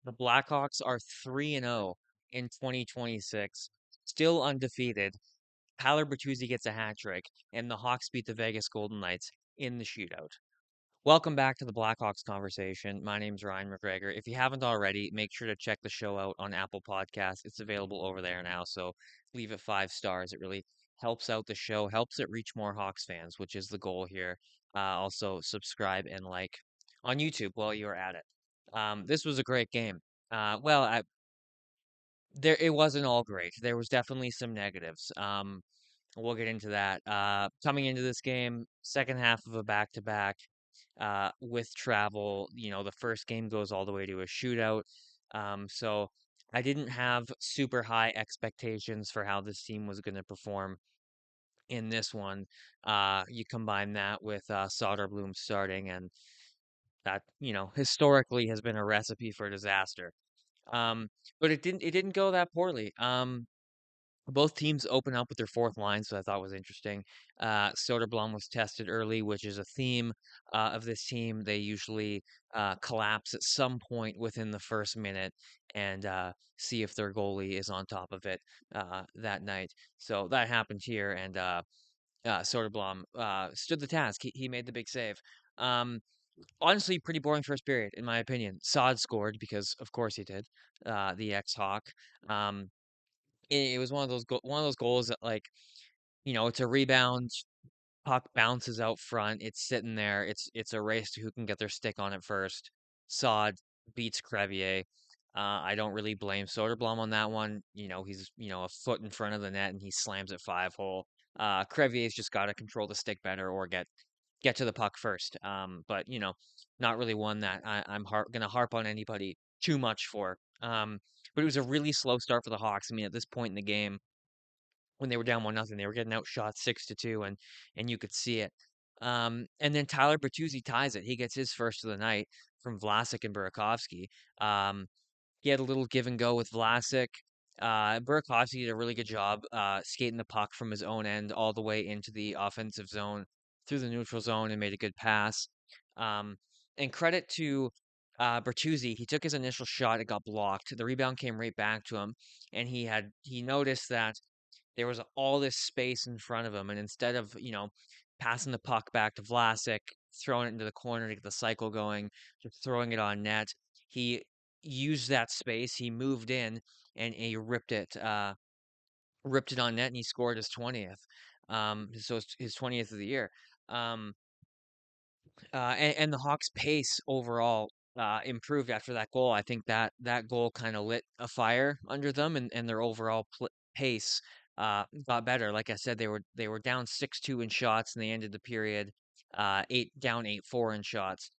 The Blackhawks are 3-0 in 2026, still undefeated. Tyler Bertuzzi gets a hat trick, and the Hawks beat the Vegas Golden Knights in the shootout. Welcome back to the Blackhawks conversation. My name's Ryan McGregor. If you haven't already, make sure to check the show out on Apple Podcasts. It's available over there now, so leave it 5 stars. It really helps out the show, helps it reach more Hawks fans, which is the goal here. Also, subscribe and like on YouTube while you're at it. This was a great game. Well, there it wasn't all great. There was definitely some negatives. We'll get into that. Coming into this game, second half of a back-to-back, with travel, the first game goes all the way to a shootout. So I didn't have super high expectations for how this team was going to perform in this one. You combine that with Soderblom starting, and that, historically has been a recipe for disaster. Um, but it didn't go that poorly. Both teams open up with their fourth line, so I thought was interesting. Soderblom was tested early, which is a theme of this team. They usually collapse at some point within the first minute and see if their goalie is on top of it that night. So that happened here, and Soderblom stood the task. He made the big save. Um, Honestly, pretty boring first period, in my opinion. Sod scored because, of course, he did. The ex-Hawk. Um, it was one of those goals that, like, it's a rebound, puck bounces out front, it's sitting there, it's a race to who can get their stick on it first. Sod beats Crevier. I don't really blame Soderblom on that one. He's a foot in front of the net and he slams it 5 hole. Crevier's just got to control the stick better or get to the puck first. But not really one that I'm gonna harp on anybody too much for. But it was a really slow start for the Hawks. I mean, at this point in the game, when they were down 1-0, they were getting outshot 6-2, and you could see it. And then Tyler Bertuzzi ties it. He gets his first of the night from Vlasic and Burakovsky. Um, he had a little give and go with Vlasic. Burakovsky did a really good job skating the puck from his own end all the way into the offensive zone through the neutral zone and made a good pass. Um, and credit to Bertuzzi, he took his initial shot, it got blocked. The rebound came right back to him, and he noticed that there was all this space in front of him, and instead of passing the puck back to Vlasic, throwing it into the corner to get the cycle going, just throwing it on net, he used that space. He moved in and he ripped it on net, and he scored his 20th. So it's his 20th of the year. Um, and the Hawks' pace overall improved after that goal. I think that goal kind of lit a fire under them, and their overall pace got better. Like I said, they were down 6-2 in shots, and they ended the period 8-4 in shots.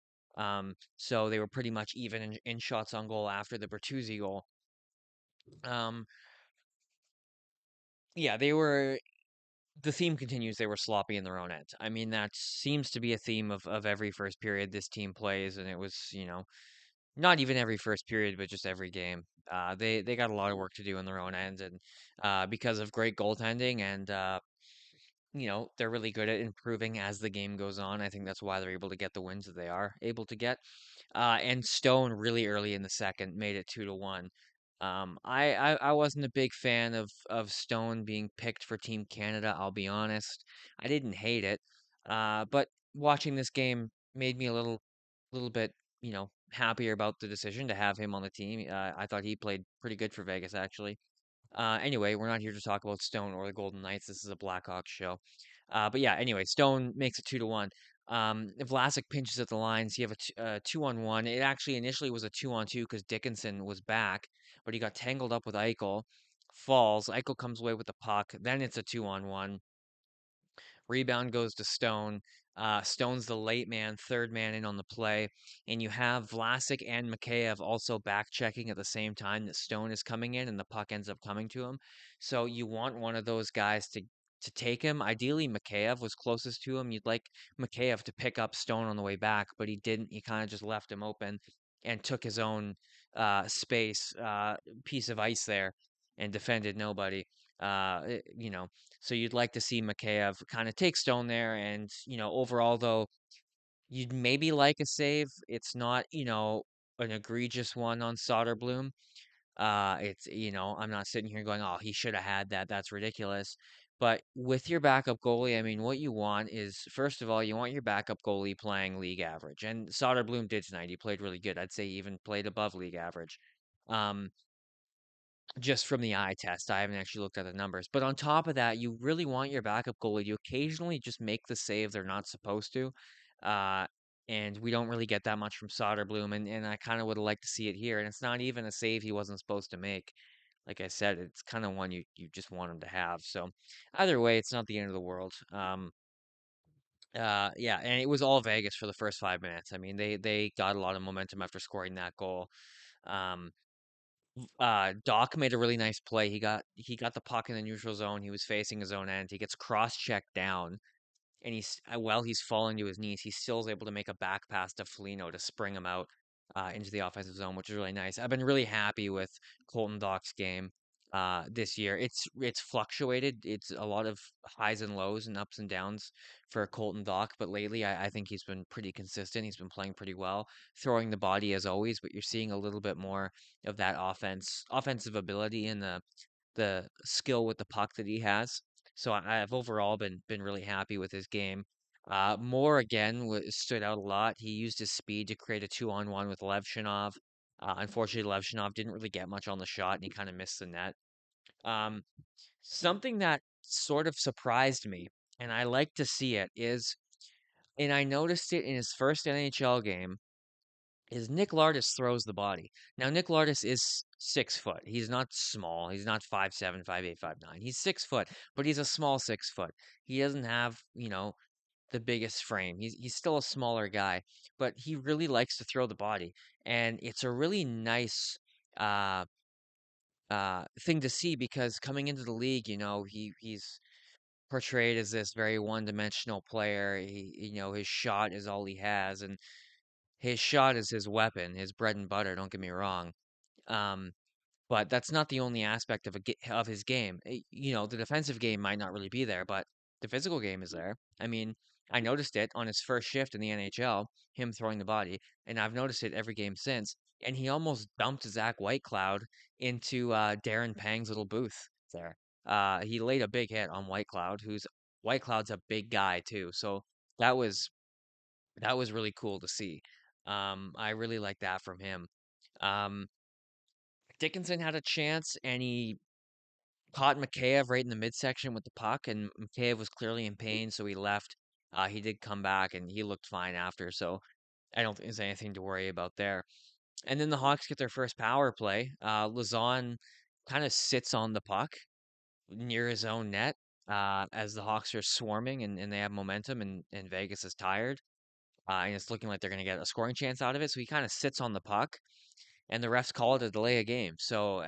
So they were pretty much even in shots on goal after the Bertuzzi goal. Um, yeah, they were. The theme continues. They were sloppy in their own end. I mean, that seems to be a theme of every first period this team plays, and it was, not even every first period, but just every game. They got a lot of work to do in their own end, and because of great goaltending, and they're really good at improving as the game goes on. I think that's why they're able to get the wins that they are able to get. And Stone really early in the second made it 2-1. I wasn't a big fan of Stone being picked for Team Canada. I'll be honest. I didn't hate it, but watching this game made me a little bit, happier about the decision to have him on the team. I thought he played pretty good for Vegas, actually. Anyway, we're not here to talk about Stone or the Golden Knights. This is a Blackhawks show. But yeah, anyway, Stone makes it 2-1. Vlasic pinches at the lines. You have a 2-on-1. It actually initially was a 2-on-2 because Dickinson was back, but he got tangled up with Eichel. Falls. Eichel comes away with the puck. Then it's a 2-on-1. Rebound goes to Stone. Stone's the late man, third man in on the play. And you have Vlasic and Mikheyev also back checking at the same time that Stone is coming in and the puck ends up coming to him. So you want one of those guys to take him. Ideally, Mikheyev was closest to him. You'd like Mikheyev to pick up Stone on the way back, but he didn't. He kind of just left him open and took his own space, piece of ice there and defended nobody. You know, so you'd like to see Mikheyev kind of take Stone there, and overall though, you'd maybe like a save. It's not an egregious one on Soderblom. It's, I'm not sitting here going, oh, he should have had that. That's ridiculous. But with your backup goalie, I mean, what you want is, first of all, you want your backup goalie playing league average. And Soderblom did tonight. He played really good. I'd say he even played above league average. Um, just from the eye test. I haven't actually looked at the numbers. But on top of that, you really want your backup goalie to occasionally just make the save they're not supposed to. Uh, and we don't really get that much from Soderblom, and I kind of would have liked to see it here. And it's not even a save he wasn't supposed to make. Like I said, it's kind of one you just want him to have. So either way, it's not the end of the world. Yeah, and it was all Vegas for the first 5 minutes. I mean, they got a lot of momentum after scoring that goal. Um, Doc made a really nice play. He got the puck in the neutral zone. He was facing his own end. He gets cross-checked down, and while he's falling to his knees, he still is able to make a back pass to Foligno to spring him out into the offensive zone, which is really nice. I've been really happy with Colton Doc's game this year. It's fluctuated. It's a lot of highs and lows and ups and downs for Colton Doc, but lately I think he's been pretty consistent. He's been playing pretty well, throwing the body as always, but you're seeing a little bit more of that offensive ability and the skill with the puck that he has. So I've overall been really happy with his game. Moore again stood out a lot. He used his speed to create a 2-on-1 with Levshinov. Unfortunately, Levshinov didn't really get much on the shot, and he kind of missed the net. Um, Something that sort of surprised me, and I like to see it, and I noticed it in his first NHL game, is Nick Lardis throws the body. Now, Nick Lardis is 6 foot. He's not small. He's not 5'7", 5'8", 5'9". He's 6 foot, but he's a small 6 foot. He doesn't have, the biggest frame. He's still a smaller guy, but he really likes to throw the body. And it's a really nice uh thing to see because coming into the league, he's portrayed as this very one-dimensional player. His shot is all he has, and his shot is his weapon, his bread and butter, don't get me wrong. Um, but that's not the only aspect of his game. The defensive game might not really be there, but the physical game is there. I mean, I noticed it on his first shift in the NHL, him throwing the body, and I've noticed it every game since. And he almost dumped Zach Whitecloud into Darren Pang's little booth there. He laid a big hit on Whitecloud's a big guy too. So that was that was really cool to see. I really like that from him. Um, Dickinson had a chance and he caught Mikheyev right in the midsection with the puck, and Mikheyev was clearly in pain, so he left. He did come back and he looked fine after, so I don't think there's anything to worry about there. And then the Hawks get their first power play. Lazon kind of sits on the puck near his own net as the Hawks are swarming and they have momentum and Vegas is tired. And it's looking like they're going to get a scoring chance out of it. So he kind of sits on the puck, and the refs call it a delay of game. So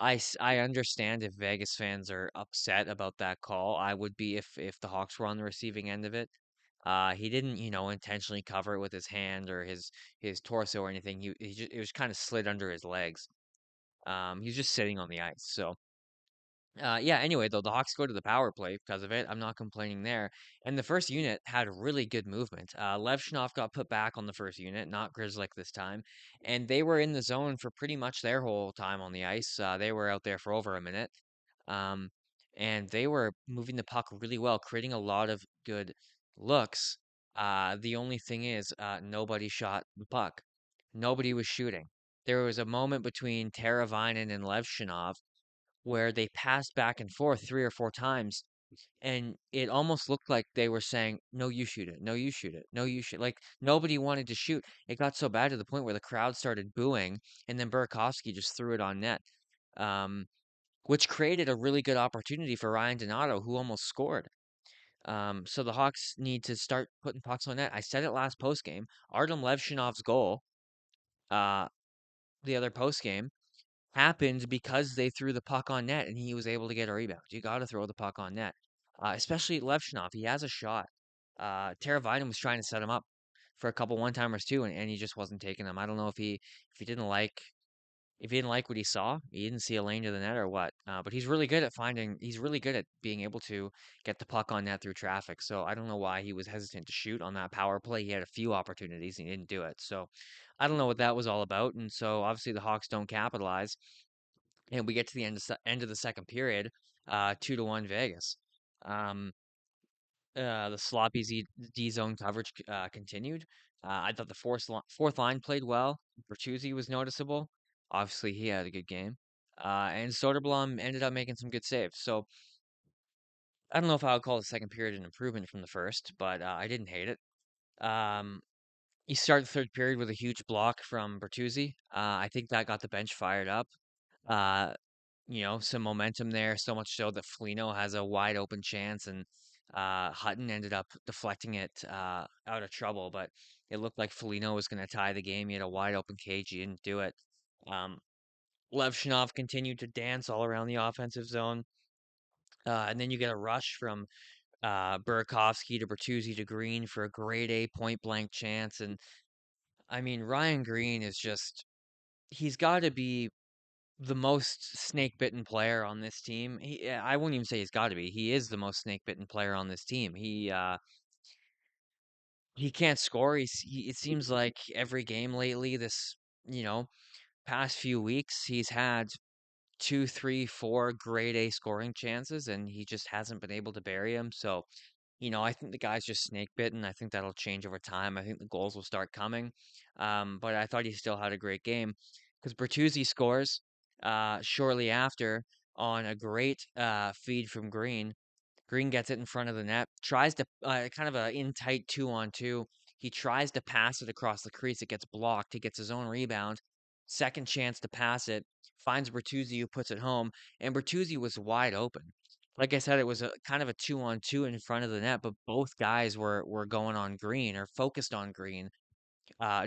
I understand if Vegas fans are upset about that call. I would be if the Hawks were on the receiving end of it. He didn't, intentionally cover it with his hand or his torso or anything. It was kind of slid under his legs. He's just sitting on the ice. So yeah, anyway, though, the Hawks go to the power play because of it. I'm not complaining there. And the first unit had really good movement. Levshinov got put back on the first unit, not Grizzlick this time. And they were in the zone for pretty much their whole time on the ice. They were out there for over a minute. Um, and they were moving the puck really well, creating a lot of good looks. The only thing is, nobody shot the puck. Nobody was shooting. There was a moment between Teravainen and Levshinov where they passed back and forth 3 or 4 times, and it almost looked like they were saying, "No, you shoot it. No, you shoot it. No, you shoot." Like nobody wanted to shoot. It got so bad to the point where the crowd started booing, and then Burakovsky just threw it on net, um, which created a really good opportunity for Ryan Donato, who almost scored. So the Hawks need to start putting pucks on net. I said it last post game. Artem Levshinov's goal, uh, the other post game, happened because they threw the puck on net and he was able to get a rebound. You got to throw the puck on net, especially Levshinov. He has a shot. Teravainen was trying to set him up for a couple one timers too, and he just wasn't taking them. I don't know if he didn't like if he didn't like what he saw, he didn't see a lane to the net or what. But he's really good at finding. He's really good at being able to get the puck on net through traffic. So I don't know why he was hesitant to shoot on that power play. He had a few opportunities and he didn't do it. So I don't know what that was all about. And so obviously the Hawks don't capitalize, and we get to the end of the second period, 2-1 Vegas. Um, the sloppy D zone coverage continued. I thought the fourth line played well. Bertuzzi was noticeable. Obviously, he had a good game. And Soderblom ended up making some good saves. So I don't know if I would call the second period an improvement from the first, but I didn't hate it. Um, you start the third period with a huge block from Bertuzzi. I think that got the bench fired up. Uh, some momentum there, so much so that Foligno has a wide open chance, and Hutton ended up deflecting it out of trouble, but it looked like Foligno was going to tie the game. He had a wide open cage. He didn't do it. Um, Levshinov continued to dance all around the offensive zone. And then you get a rush from Burakovsky to Bertuzzi to Green for a grade A point blank chance. And I mean, Ryan Green is just, he's got to be the most snake bitten player on this team. I wouldn't even say he's got to be. He is the most snake bitten player on this team. He can't score. It seems like every game lately, this you know past few weeks, he's had two, three, four grade A scoring chances, and he just hasn't been able to bury them. So I think the guy's just snake bitten. I think that'll change over time. I think the goals will start coming. But I thought he still had a great game because Bertuzzi scores shortly after on a great feed from Green. Green gets it in front of the net, tries to kind of a in tight 2-on-2. He tries to pass it across the crease. It gets blocked. He gets his own rebound. Second chance to pass it. Finds Bertuzzi, who puts it home. And Bertuzzi was wide open. Like I said, it was a kind of a 2-on-2 in front of the net, but both guys were going on Green or focused on Green.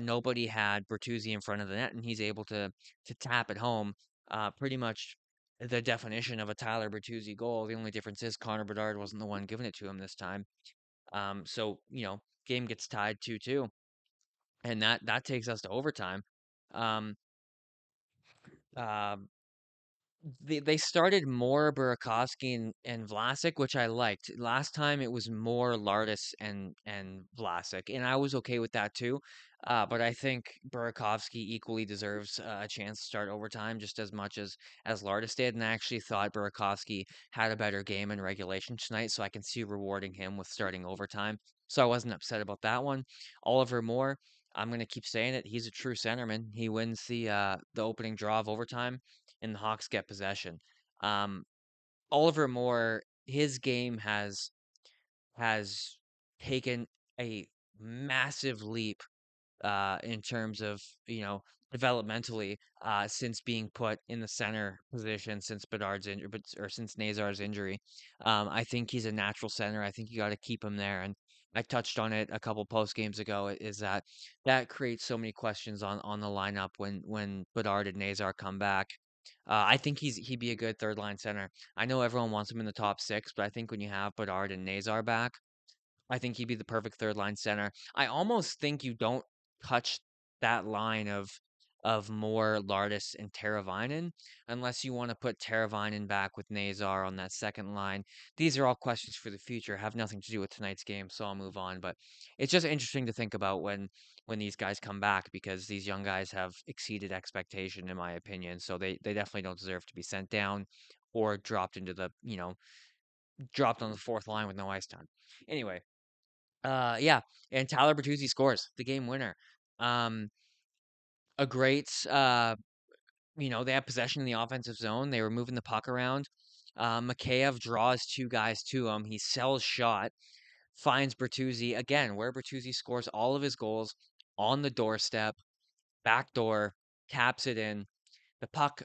Nobody had Bertuzzi in front of the net, and he's able to tap it home. Pretty much the definition of a Tyler Bertuzzi goal. The only difference is Connor Bedard wasn't the one giving it to him this time. So game gets tied 2-2, and that takes us to overtime. Um, uh, they started more Burakovsky and Vlasic, which I liked. Last time it was more Lardis and Vlasic, and I was okay with that too. But I think Burakovsky equally deserves a chance to start overtime just as much as Lardis did. And I actually thought Burakovsky had a better game in regulation tonight, so I can see rewarding him with starting overtime. So I wasn't upset about that one. Oliver Moore, I'm gonna keep saying it. He's a true centerman. He wins the opening draw of overtime and the Hawks get possession. Um, Oliver Moore, his game has taken a massive leap in terms of developmentally since being put in the center position since Bedard's injury, or since Nazar's injury. I think he's a natural center. I think you got to keep him there, and I touched on it a couple post games ago. Is that creates so many questions on the lineup when Bedard and Nazar come back. I think he'd be a good third line center. I know everyone wants him in the top six, but I think when you have Bedard and Nazar back, I think he'd be the perfect third line center. I almost think you don't touch that line of more Lardis and Teravainen unless you want to put Teravainen back with Nazar on that second line. These are all questions for the future, have nothing to do with tonight's game, so I'll move on. But it's just interesting to think about when these guys come back because these young guys have exceeded expectation in my opinion. So they definitely don't deserve to be sent down or dropped into the, dropped on the fourth line with no ice time. Anyway, yeah, and Tyler Bertuzzi scores the game winner. Um, a great, they have possession in the offensive zone. They were moving the puck around. Mikheyev draws two guys to him. He sells shot, finds Bertuzzi again, where Bertuzzi scores all of his goals on the doorstep, back door, taps it in. The puck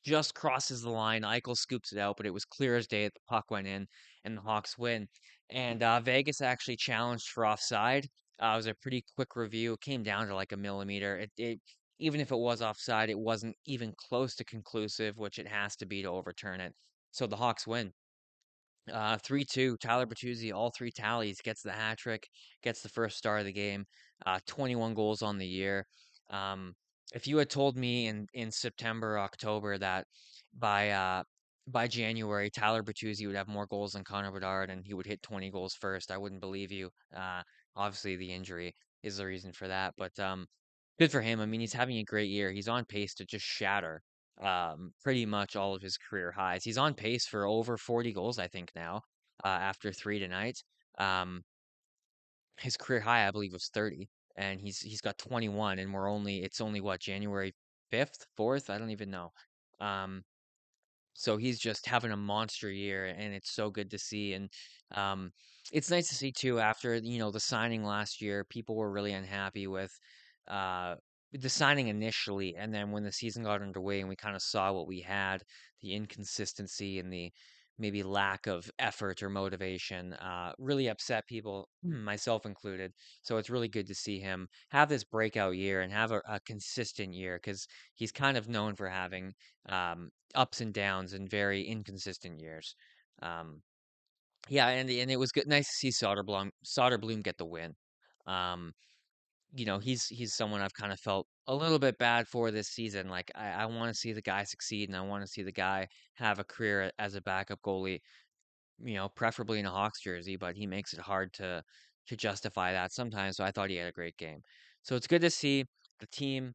just crosses the line. Eichel scoops it out, but it was clear as day that the puck went in, and the Hawks win. And Vegas actually challenged for offside. It was a pretty quick review. It came down to like a millimeter. Even if it was offside, it wasn't even close to conclusive, which it has to be to overturn it. So the Hawks win. 3-2, Tyler Bertuzzi, all three tallies, gets the hat trick, gets the first star of the game, 21 goals on the year. Um, If you had told me in September, October that by uh by January Tyler Bertuzzi would have more goals than Connor Bedard and he would hit 20 goals first, I wouldn't believe you. Obviously the injury is the reason for that, but good for him. I mean, he's having a great year. He's on pace to just shatter pretty much all of his career highs. He's on pace for over 40 goals, I think now, after three tonight. Um, his career high, I believe, was 30, and he's got 21, and it's only what, January 5th, 4th? I don't even know. Um, so he's just having a monster year, and it's so good to see. And um, it's nice to see too. After the signing last year, people were really unhappy uh, with the signing initially, and then when the season got underway and we kind of saw what we had, the inconsistency and the maybe lack of effort or motivation, really upset people, myself included. So it's really good to see him have this breakout year and have a consistent year because he's kind of known for having ups and downs and very inconsistent years. Um, yeah, and it was good, nice to see Soderblom get the win. Um, he's someone I've kind of felt a little bit bad for this season. Like I want to see the guy succeed, and I want to see the guy have a career as a backup goalie. Preferably in a Hawks jersey, but he makes it hard to justify that sometimes. So I thought he had a great game. So it's good to see the team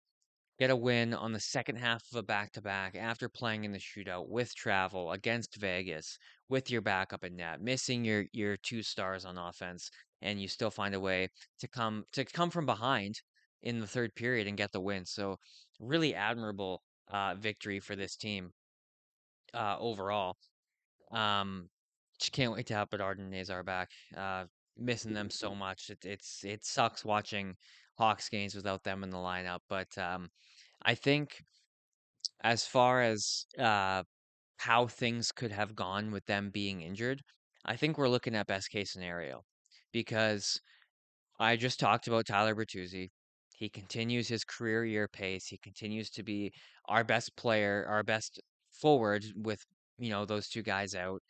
get a win on the second half of a back-to-back after playing in the shootout with travel against Vegas with your backup in net, missing your two stars on offense, and you still find a way to come from behind in the third period and get the win. So really admirable victory for this team overall. Um, just can't wait to have Bedard and Nazar back. Missing them so much. It sucks watching Hawks games without them in the lineup, but I think as far as how things could have gone with them being injured, I think we're looking at best case scenario because I just talked about Tyler Bertuzzi. He continues his career year pace. He continues to be our best player, our best forward with, those two guys out.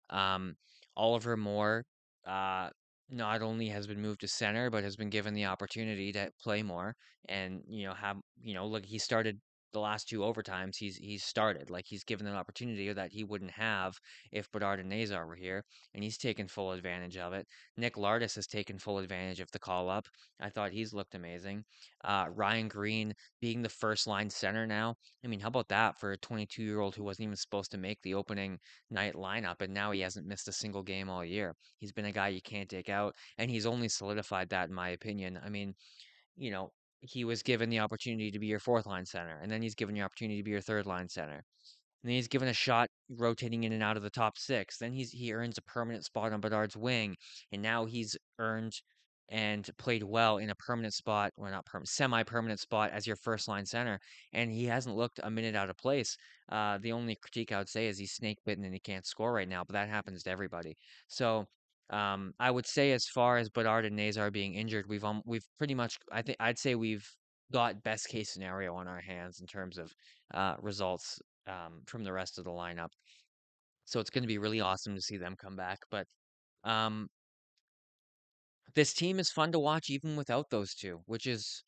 Um, Oliver Moore, uh, not only has been moved to center, but has been given the opportunity to play more and, look, he started the last two overtimes. He's started like he's given an opportunity that he wouldn't have if Bedard and Nazar were here, and he's taken full advantage of it. Nick Lardis has taken full advantage of the call up. I thought he's looked amazing. Ryan Green being the first line center now. I mean, how about that for a 22-year-old who wasn't even supposed to make the opening night lineup, and now he hasn't missed a single game all year. He's been a guy you can't take out, and he's only solidified that, in my opinion. I mean, you know, he was given the opportunity to be your fourth line center, and then he's given the opportunity to be your third line center. And then he's given a shot rotating in and out of the top six. Then he earns a permanent spot on Bedard's wing, and now he's earned and played well in a permanent spot, or not permanent, semi-permanent spot as your first line center. And he hasn't looked a minute out of place. The only critique I would say is he's snake bitten and he can't score right now, but that happens to everybody. So I would say as far as Bedard and Nazar being injured, we've pretty much I'd say we've got best case scenario on our hands in terms of results from the rest of the lineup. So it's going to be really awesome to see them come back. But um, this team is fun to watch even without those two, which is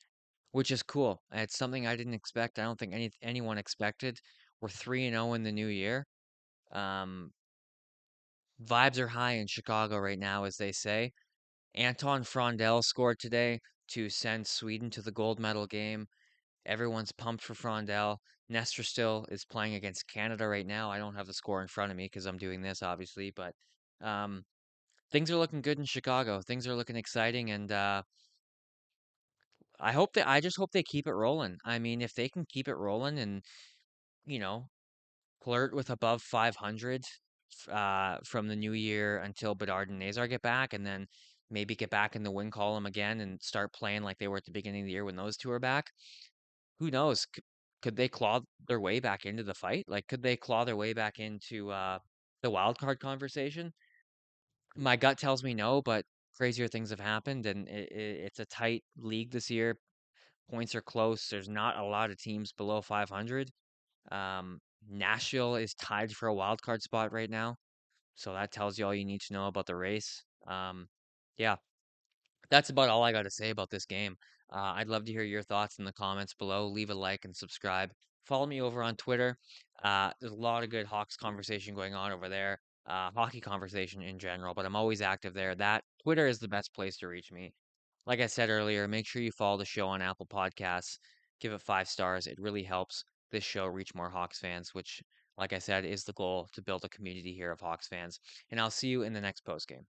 cool. It's something I didn't expect. I don't think anyone expected. We're 3-0 in the new year. Um, Vibes are high in Chicago right now, as they say. Anton Frondell scored today to send Sweden to the gold medal game. Everyone's pumped for Frondell. Nestor still is playing against Canada right now. I don't have the score in front of me because I'm doing this, obviously, but um, things are looking good in Chicago. Things are looking exciting, and I just hope they keep it rolling. I mean, if they can keep it rolling and you know flirt with above 500 from the new year until Bedard and Nazar get back, and then maybe get back in the win column again and start playing like they were at the beginning of the year when those two are back. Who knows? Could they claw their way back into the fight? Like, could they claw their way back into the wild card conversation? My gut tells me no, but crazier things have happened, and it's a tight league this year. Points are close. There's not a lot of teams below 500. Nashville is tied for a wild card spot right now, so that tells you all you need to know about the race. Yeah, that's about all I got to say about this game. I'd love to hear your thoughts in the comments below. Leave a like and subscribe. Follow me over on Twitter. There's a lot of good Hawks conversation going on over there, hockey conversation in general, but I'm always active there. That Twitter is the best place to reach me. Like I said earlier, make sure you follow the show on Apple Podcasts. Give it 5 stars. It really helps this show reach more Hawks fans, which, like I said, is the goal to build a community here of Hawks fans. And I'll see you in the next post game.